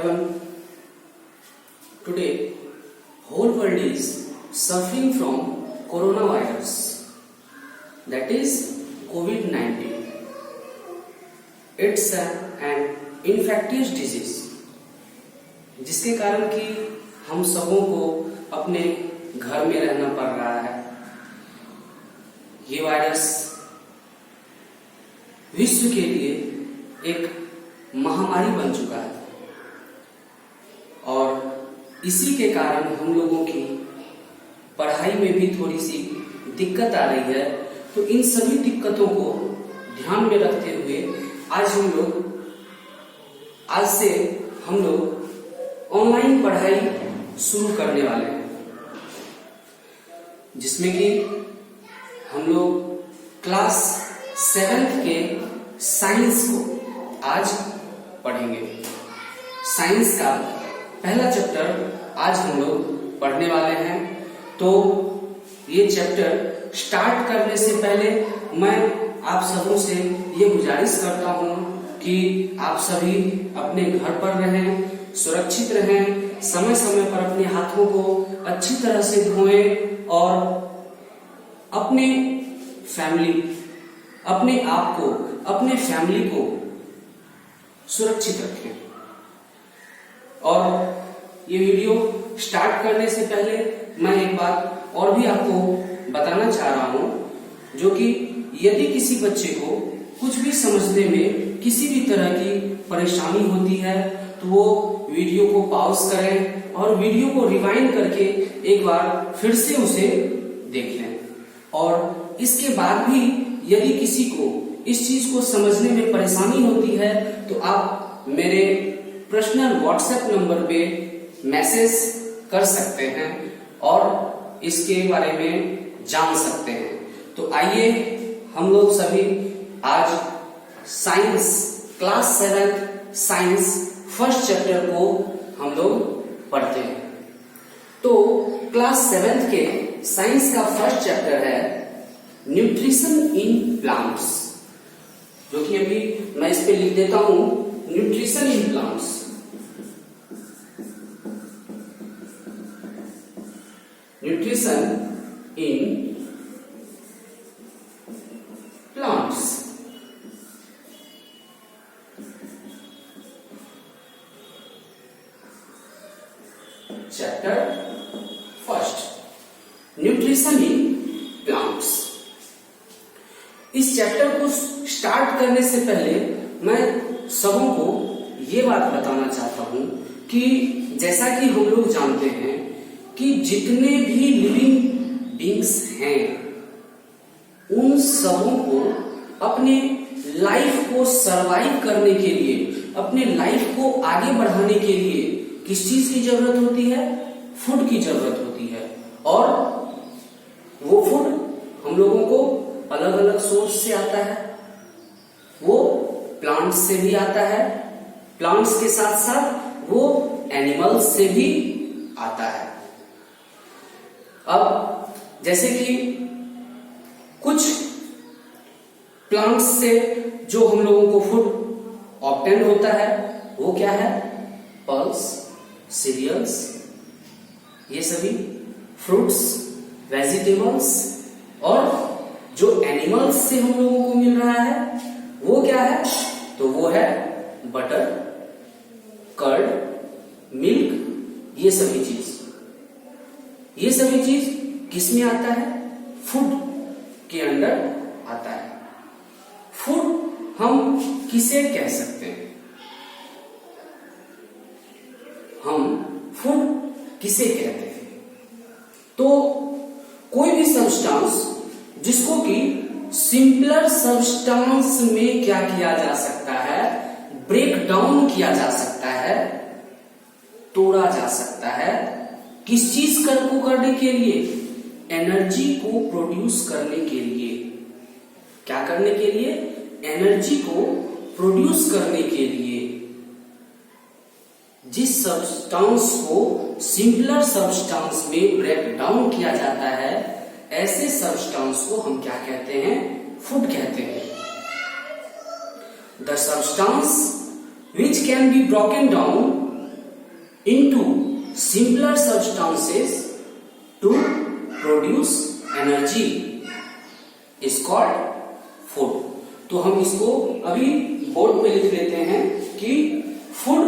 everyone. Today, whole world is suffering from coronavirus, that is COVID-19. It's an infectious disease, जिसके कारण कि हम सबों को अपने घर में रहना पड़ रहा है। ये वायरस विश्व के लिए एक महामारी बन चुका है और इसी के कारण हम लोगों की पढ़ाई में भी थोड़ी सी दिक्कत आ रही है। तो इन सभी दिक्कतों को ध्यान में रखते हुए आज से हम लोग ऑनलाइन पढ़ाई शुरू करने वाले हैं, जिसमें कि हम लोग क्लास 7th के साइंस को आज पढ़ेंगे। साइंस का पहला चैप्टर आज हम लोग पढ़ने वाले हैं। तो ये चैप्टर स्टार्ट करने से पहले मैं आप सबों से ये गुजारिश करता हूँ कि आप सभी अपने घर पर रहें, सुरक्षित रहें, समय समय पर अपने हाथों को अच्छी तरह से धोएं और अपने फैमिली, अपने आप को, अपने फैमिली को सुरक्षित रखें। और ये वीडियो स्टार्ट करने से पहले मैं एक बात और भी आपको बताना चाह रहा हूं, जो कि यदि किसी बच्चे को कुछ भी समझने में किसी भी तरह की परेशानी होती है तो वो वीडियो को पॉज करें और वीडियो को रिवाइंड करके एक बार फिर से उसे देख लें। और इसके बाद भी यदि किसी को इस चीज को समझने में परेशानी होती है तो आप मेरे पर्सनल व्हाट्सएप नंबर पे मैसेज कर सकते हैं और इसके बारे में जान सकते हैं। तो आइए हम लोग सभी आज science class 7 science first chapter को हम लोग पढ़ते हैं। तो क्लास 7th के साइंस का फर्स्ट चैप्टर है न्यूट्रिशन इन प्लांट्स, जो कि अभी मैं इस पे लिख देता हूं, nutrition in plants. Nutrition in plants. Chapter first, nutrition in plants. इस चैप्टर को स्टार्ट करने से पहले मैं सबों को ये बात बताना चाहता हूं कि जैसा कि हम लोग जानते हैं कि जितने भी लिविंग बींग्स हैं उन सबों को अपने लाइफ को सरवाइव करने के लिए, अपने लाइफ को आगे बढ़ाने के लिए किस चीज की जरूरत होती है? फूड की जरूरत होती है। और वो फूड हम लोगों को अलग अलग सोर्स से आता है। वो प्लांट्स से भी आता है, प्लांट्स के साथ साथ वो एनिमल्स से भी आता है। अब जैसे कि कुछ प्लांट्स से जो हम लोगों को फूड ऑब्टेन होता है वो क्या है? पल्स, सीरियल्स, ये सभी फ्रूट्स, वेजिटेबल्स। और जो एनिमल्स से हम लोगों को मिल रहा है वो क्या है? तो वो है बटर, कर्ड, मिल्क, ये सभी चीज। ये सभी चीज किस में आता है? फूड के अंडर आता है। फूड हम किसे कह सकते हैं? हम फूड किसे कहते हैं? तो कोई भी सब्सटेंस जिसको कि सिंपलर सब्सटेंस में क्या किया जा सकता है? ब्रेक डाउन किया जा सकता है, तोड़ा जा सकता है। किस चीज को करने के लिए? एनर्जी को प्रोड्यूस करने के लिए। क्या करने के लिए? एनर्जी को प्रोड्यूस करने के लिए। जिस सब्सटेंस को सिंपलर सब्सटेंस में ब्रेक डाउन किया जाता है, ऐसे सब्सटेंस को हम क्या कहते हैं? फूड कहते हैं। The substance which can be broken down into simpler substances to produce energy is called food। तो हम इसको अभी बोर्ड पे लिख लेते हैं कि फूड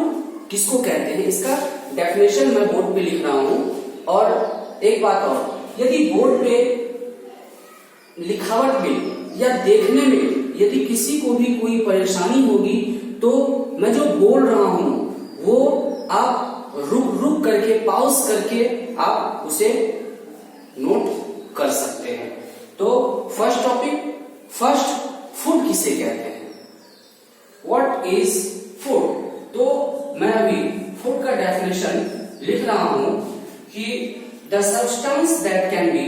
किसको कहते हैं, इसका डेफिनेशन मैं बोर्ड पे लिख रहा हूं। और एक बात और, यदि बोर्ड पे लिखावट में या देखने में यदि किसी को भी कोई परेशानी होगी तो मैं जो बोल रहा हूं वो आप रुक करके पॉज करके आप उसे नोट कर सकते हैं। तो फर्स्ट टॉपिक, फर्स्ट फूड किसे कहते हैं, व्हाट इज फूड। तो मैं अभी फूड का डेफिनेशन लिख रहा हूं कि the substance that can B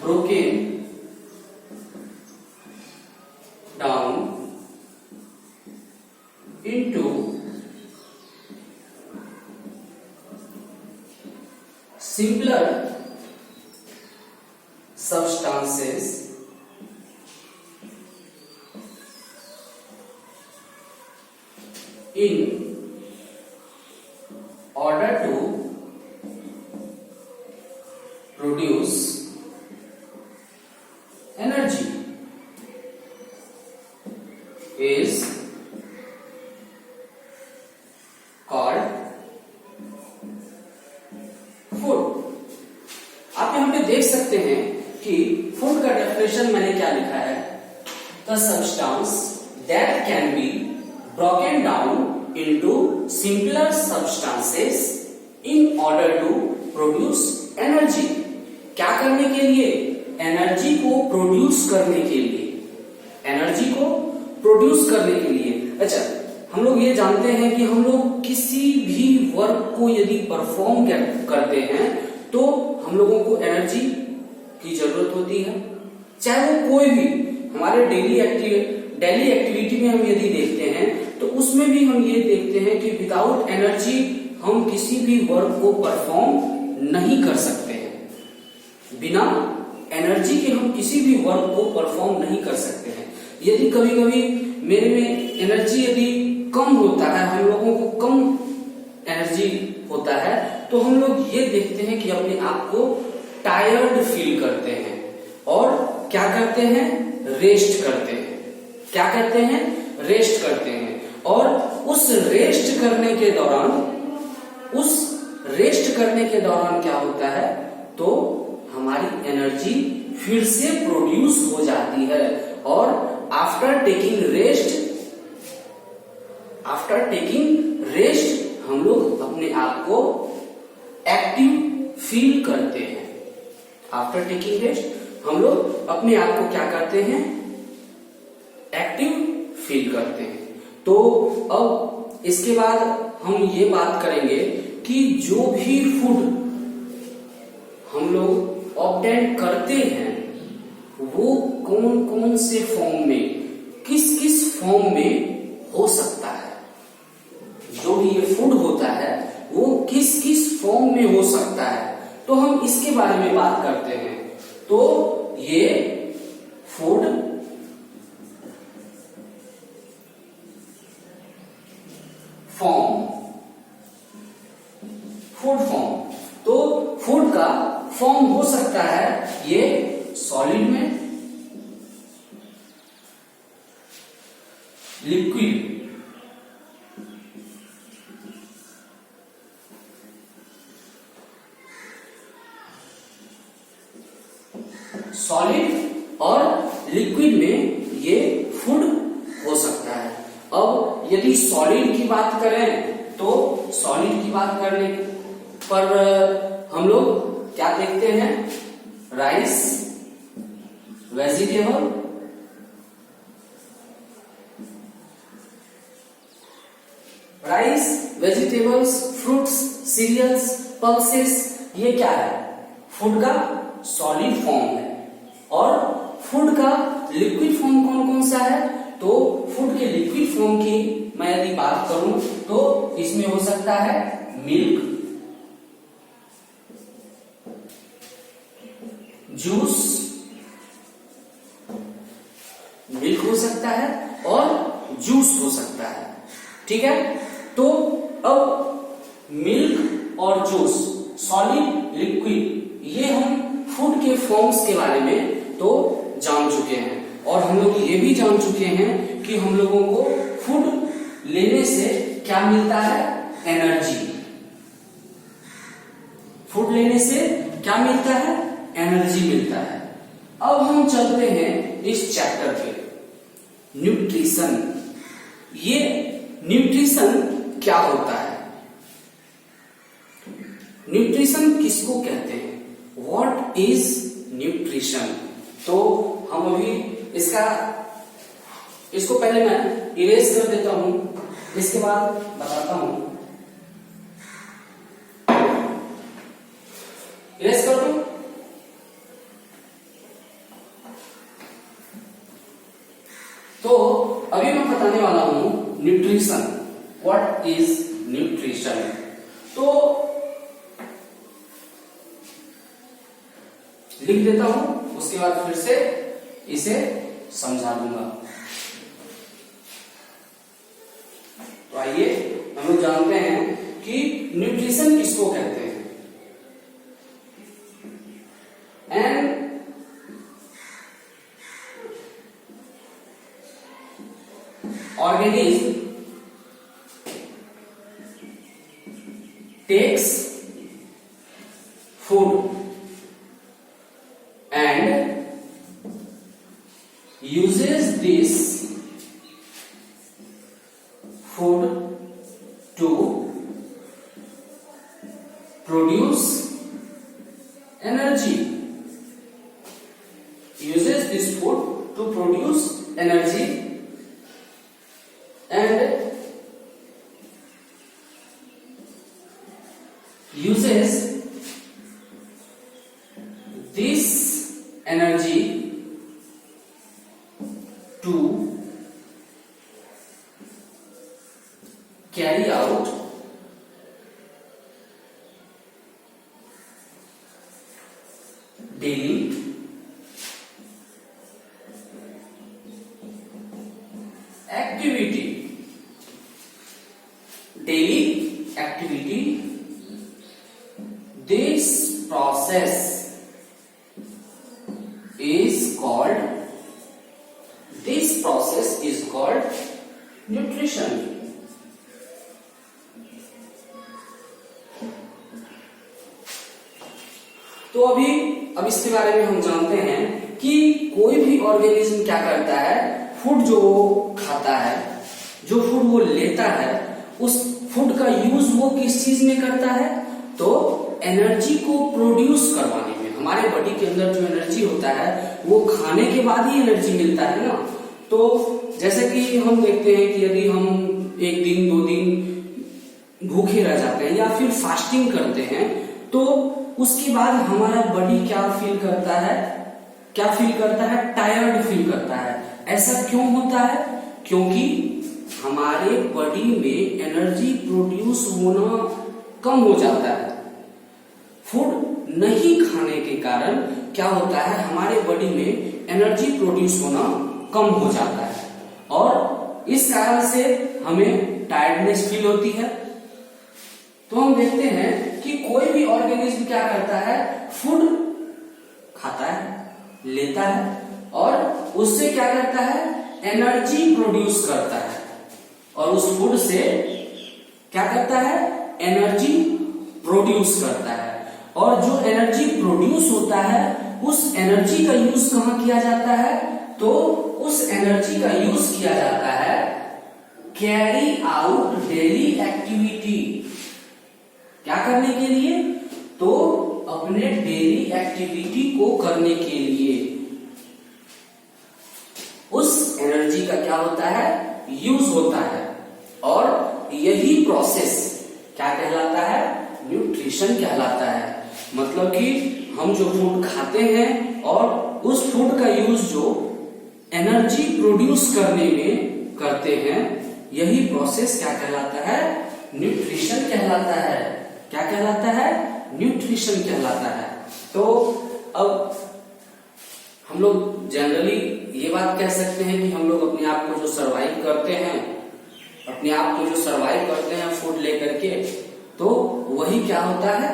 broken down into simpler substances in order to produce energy is called food। आप यहां पे देख सकते हैं कि फूड का डेफिनेशन मैंने क्या लिखा है, the substance that can be broken down into simpler substances in order to produce energy. क्या करने के लिए, एनर्जी को प्रोड्यूस करने के लिए, एनर्जी को प्रोड्यूस करने के लिए। अच्छा, हम लोग ये जानते हैं कि हम लोग किसी भी वर्क को यदि परफॉर्म करते हैं तो हम लोगों को एनर्जी की जरूरत होती है, चाहे वो कोई भी हमारे डेली एक्टिविटी में हम यदि देखते हैं तो उसमें भी हम ये देखते हैं कि विदाउट एनर्जी हम किसी भी वर्क को परफॉर्म नहीं कर सकते हैं। बिना एनर्जी के हम किसी भी वर्क को परफॉर्म नहीं कर सकते हैं। यदि कभी कभी मेरे में एनर्जी यदि कम होता है, हम लोगों को कम एनर्जी होता है, तो हम लोग ये देखते हैं कि अपने आप को टायर्ड फील करते हैं और क्या करते हैं, रेस्ट करते हैं। क्या करते हैं, रेस्ट करते हैं। और उस रेस्ट करने के दौरान क्या होता है, तो हमारी एनर्जी फिर से प्रोड्यूस हो जाती है। और आफ्टर टेकिंग रेस्ट हम लोग अपने आप को एक्टिव फील करते हैं। आफ्टर टेकिंग रेस्ट हम लोग अपने आप को क्या करते हैं, एक्टिव फील करते हैं। तो अब इसके बाद हम ये बात करेंगे कि जो भी फूड हम लोग ऑब्टेन करते हैं वो कौन कौन से फॉर्म में, किस किस फॉर्म में हो सकता है। जो भी ये फूड होता है वो किस किस फॉर्म में हो सकता है, तो हम इसके बारे में बात करते हैं। तो ये फूड फॉर्म, तो फूड का फॉर्म हो सकता है ये सॉलिड में, लिक्विड, सॉलिड और लिक्विड में ये फूड हो सकता है। अब यदि सॉलिड की बात करें तो सॉलिड की बात करने पर हम लोग क्या देखते हैं, rice, vegetable, rice, vegetables, fruits, cereals, pulses, ये क्या है, फूड का सॉलिड फॉर्म है। और फूड का लिक्विड फॉर्म कौन कौन सा है, तो फूड के लिक्विड फॉर्म की मैं यदि बात करूं तो इसमें हो सकता है मिल्क, जूस, मिल्क हो सकता है और जूस हो सकता है। ठीक है, तो अब मिल्क और जूस, सॉलिड, लिक्विड, ये हम फूड के फॉर्म्स के बारे में तो जान चुके हैं और हम लोग ये भी जान चुके हैं कि हम लोगों को फूड लेने से क्या मिलता है, एनर्जी। फूड लेने से क्या मिलता है, एनर्जी मिलता है। अब हम चलते हैं इस चैप्टर पे, न्यूट्रिशन। ये न्यूट्रिशन क्या होता है, न्यूट्रिशन किसको कहते हैं, व्हाट इज न्यूट्रिशन। तो हम अभी इसको पहले मैं इरेज कर देता हूं, इसके बाद बताता हूं। इरेज कर दो। तो अभी मैं बताने वाला हूं न्यूट्रिशन, व्हाट इज न्यूट्रिशन। तो लिख देता हूं, उसके बाद फिर से इसे समझा दूंगा। तो आइए हम लोग जानते हैं कि न्यूट्रिशन किसको कहते हैं। An organism takes food and uses this food to produce energy, uses this food to produce energy and uses this energy to carry out daily activity. Daily activity. This process is called nutrition. तो अब इसके बारे में हम जानते हैं कि कोई भी ऑर्गेनिज्म क्या करता है, फूड जो वो खाता है, जो फूड वो लेता है, उस फूड का यूज वो किस चीज में करता है, तो एनर्जी को प्रोड्यूस करवाने में। हमारे बॉडी के अंदर जो एनर्जी होता है वो खाने के बाद ही एनर्जी मिलता है ना। तो जैसे कि हम देखते हैं कि यदि हम 1 दिन 2 दिन भूखे रह जाते हैं या फिर फास्टिंग करते हैं, तो उसके बाद हमारा बॉडी क्या फील करता है, टायर्ड फील करता है। ऐसा क्यों होता है, क्योंकि हमारे बॉडी में एनर्जी प्रोड्यूस होना कम हो जाता है। फूड नहीं खाने के कारण क्या होता है, हमारे बॉडी में एनर्जी प्रोड्यूस होना कम हो जाता है और इस कारण से हमें टायर्डनेस फील होती है। तो हम देखते हैं कि कोई भी ऑर्गेनिज्म क्या करता है, फूड खाता है, लेता है और उससे क्या करता है, एनर्जी प्रोड्यूस करता है और उस फूड से क्या करता है, एनर्जी प्रोड्यूस करता है। और जो एनर्जी प्रोड्यूस होता है उस एनर्जी का यूज कहां किया जाता है, तो उस एनर्जी का यूज किया जाता है कैरी आउट डेली एक्टिविटी। क्या करने के लिए, तो अपने डेली एक्टिविटी को करने के लिए उस एनर्जी का क्या होता है, यूज होता है। और यही प्रोसेस क्या कहलाता है, न्यूट्रिशन कहलाता है। मतलब कि हम जो फूड खाते हैं और उस फूड का यूज जो एनर्जी प्रोड्यूस करने में करते हैं, यही प्रोसेस क्या कहलाता है, न्यूट्रिशन कहलाता है। क्या कहलाता है, न्यूट्रिशन कहलाता है। तो अब हम लोग जनरली ये बात कह सकते हैं कि हम लोग अपने आप को जो सरवाइव करते हैं, अपने आप को जो सरवाइव करते हैं फूड लेकर के, तो वही क्या होता है,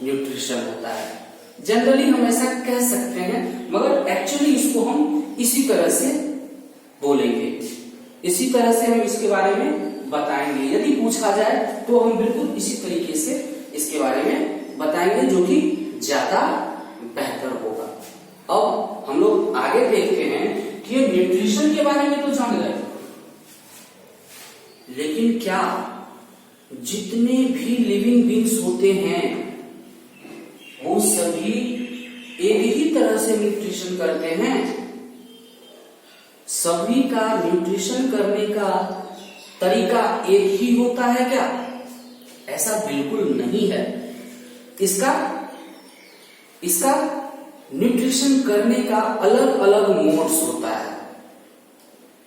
न्यूट्रिशन होता है। जनरली हम ऐसा कह सकते हैं, मगर एक्चुअली इसको हम इसी तरह से बोलेंगे, इसी तरह से हम इसके बारे में बताएंगे। यदि पूछा जाए तो हम बिल्कुल इसी तरीके से इसके बारे में बताएंगे, जो कि ज्यादा बेहतर होगा। अब हम लोग आगे देखते हैं कि ये न्यूट्रिशन के बारे में तो जान गए, लेकिन क्या जितने भी लिविंग बींग्स होते हैं वो सभी एक ही तरह से न्यूट्रिशन करते हैं? सभी का न्यूट्रिशन करने का तरीका एक ही होता है क्या? ऐसा बिल्कुल नहीं है। इसका न्यूट्रिशन करने का अलग अलग मोड्स होता है।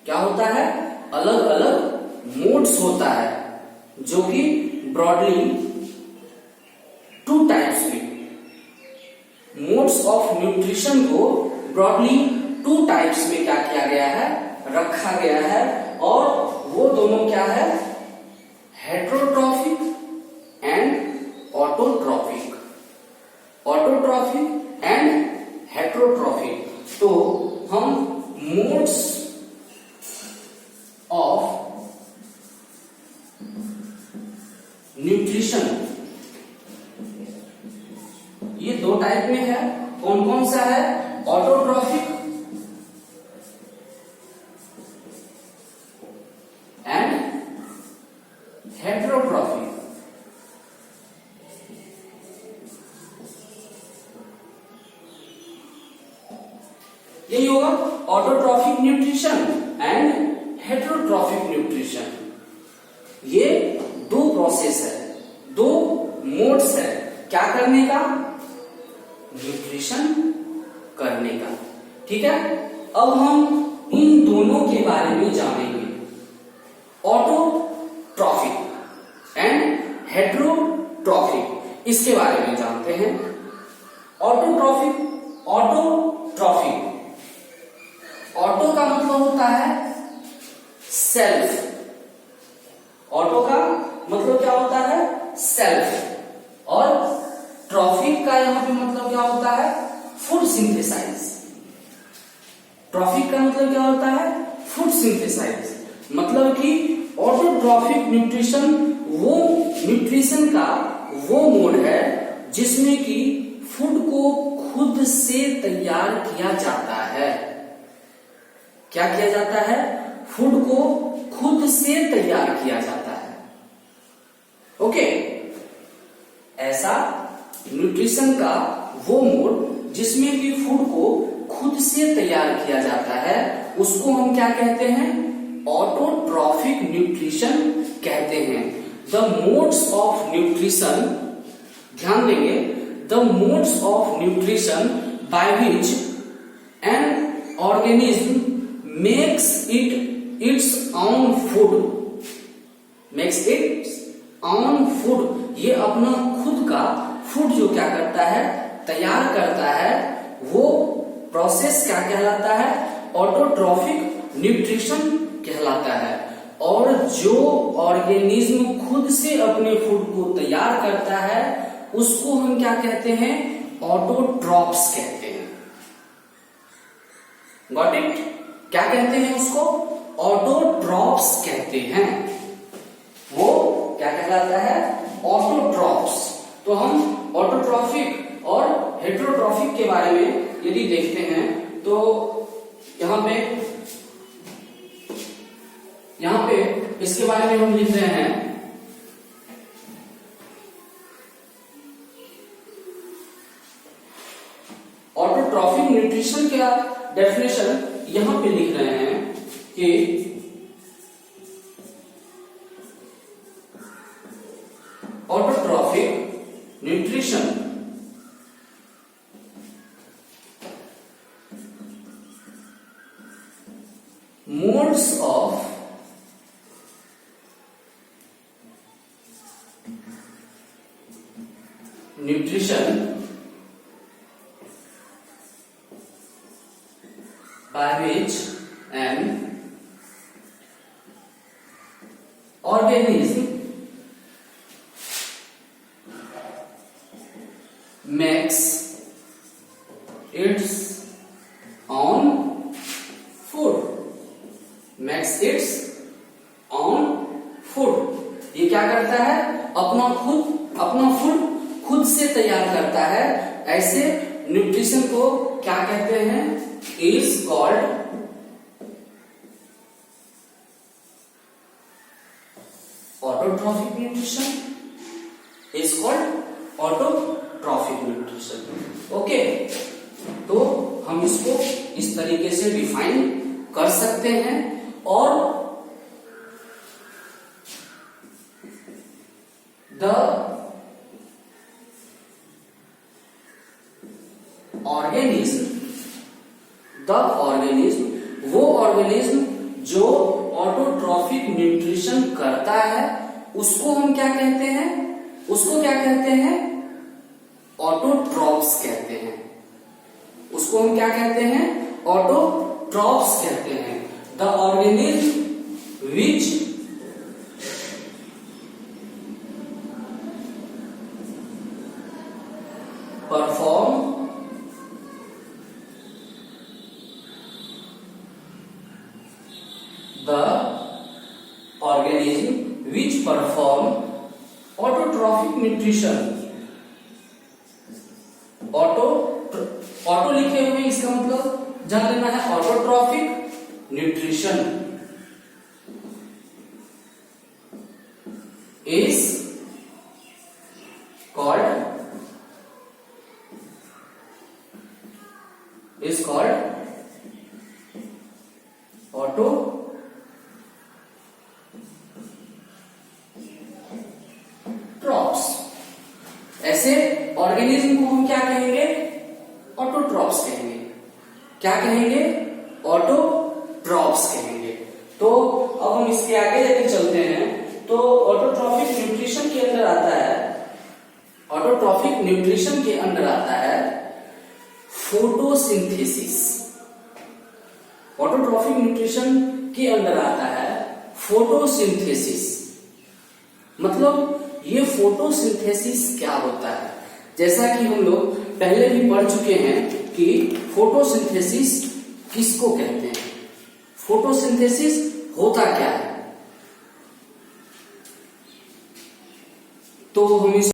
क्या होता है? अलग अलग मोड्स होता है, जो कि ब्रॉडली 2 टाइप्स में, मोड्स ऑफ न्यूट्रिशन को ब्रॉडली 2 टाइप्स में क्या किया गया है, रखा गया है। और वो दोनों क्या है? Heterotrophic and autotrophic, autotrophic and heterotrophic. तो हम मोड्स ऑफ न्यूट्रिशन, ये 2 टाइप में है। कौन कौन सा है? Autotrophic and heterotrophic. यही होगा autotrophic nutrition and heterotrophic nutrition. ये 2 प्रोसेस है, 2 मोड्स है क्या करने का? न्यूट्रिशन करने का। ठीक है, अब हम इन दोनों के बारे में जानेंगे, ऑटोट्रॉफिक एंड हेट्रोट्रॉफिक, इसके बारे में जानते हैं। ऑटोट्रॉफिक, ऑटो का मतलब होता है सेल्फ, ऑटो का मतलब क्या होता है? सेल्फ। और ट्रॉफिक का यहां पे मतलब क्या होता है? Food synthesise. ट्रॉफिक का मतलब क्या होता है? Food synthesize. मतलब कि ऑटोट्रॉफिक न्यूट्रिशन वो न्यूट्रिशन का वो मोड है जिसमें कि फूड को खुद से तैयार किया जाता है। क्या किया जाता है? फूड को खुद से तैयार किया जाता है। ओके, ऐसा न्यूट्रिशन का वो मोड जिसमें कि फूड को खुद से तैयार किया जाता है, उसको हम क्या कहते हैं? ऑटोट्रॉफिक न्यूट्रिशन कहते हैं। द मोड्स ऑफ न्यूट्रिशन, ध्यान देंगे, the modes of nutrition by which an organism makes it its own food, makes its own food, ये अपना खुद का फूड जो क्या करता है? तैयार करता है। वो प्रोसेस क्या कहलाता है? ऑटोट्रॉफिक न्यूट्रिशन कहलाता है। और जो ऑर्गेनिज्म खुद से अपने फूड को तैयार करता है उसको हम क्या कहते हैं? ऑटोट्रॉप्स कहते हैं। Got it? क्या कहते हैं उसको? ऑटोट्रॉप्स कहते हैं। वो क्या कहलाता है? ऑटोट्रॉप्स। तो हम ऑटोट्रॉफिक और हेट्रोट्रॉफिक के बारे में यदि देखते हैं तो यहां पे इसके बारे में हम लिख रहे हैं, ऑटोट्रॉफिक न्यूट्रिशन का डेफिनेशन यहां पे लिख रहे हैं कि autotrophic nutrition modes of nutrition by which an organism makes its own food, makes its own food। ये क्या करता है? अपना फूड खुद से तैयार करता है। ऐसे न्यूट्रिशन को क्या कहते हैं? Is called autotrophic nutrition, is called autotrophic nutrition. Okay, तो हम इसको इस तरीके से डिफाइन कर सकते हैं। और द ऑर्गेनिज्म वो ऑर्गेनिज्म जो ऑटोट्रॉफिक न्यूट्रिशन करता है, उसको हम क्या कहते हैं? उसको क्या कहते हैं? ऑटोट्रॉप्स कहते हैं। उसको हम क्या कहते हैं? ऑटोट्रॉप्स कहते हैं। The organism which perform the organism which perform autotrophic nutrition। Auto लिखे हुए, इसका मतलब जान लेना है autotrophic nutrition is called auto trophs. ऐसे ऑर्गेनिज्म को हम क्या कहेंगे? ऑटोट्रॉप्स कहेंगे। क्या कहेंगे? ऑटोट्रॉप्स कहेंगे। तो अब हम इसके आगे लेके चलते हैं। तो ऑटोट्रॉफिक न्यूट्रिशन के अंदर आता है, ऑटोट्रॉफिक न्यूट्रिशन के अंदर आता है फोटोसिंथेसिस। ऑटोट्रॉफिक न्यूट्रिशन के अंदर आता है फोटोसिंथेसिस। मतलब ये फोटोसिंथेसिस क्या होता है? जैसा कि हम लोग पहले भी पढ़ चुके हैं कि फोटोसिंथेसिस किसको कहते हैं, फोटोसिंथेसिस होता क्या है। तो हम इस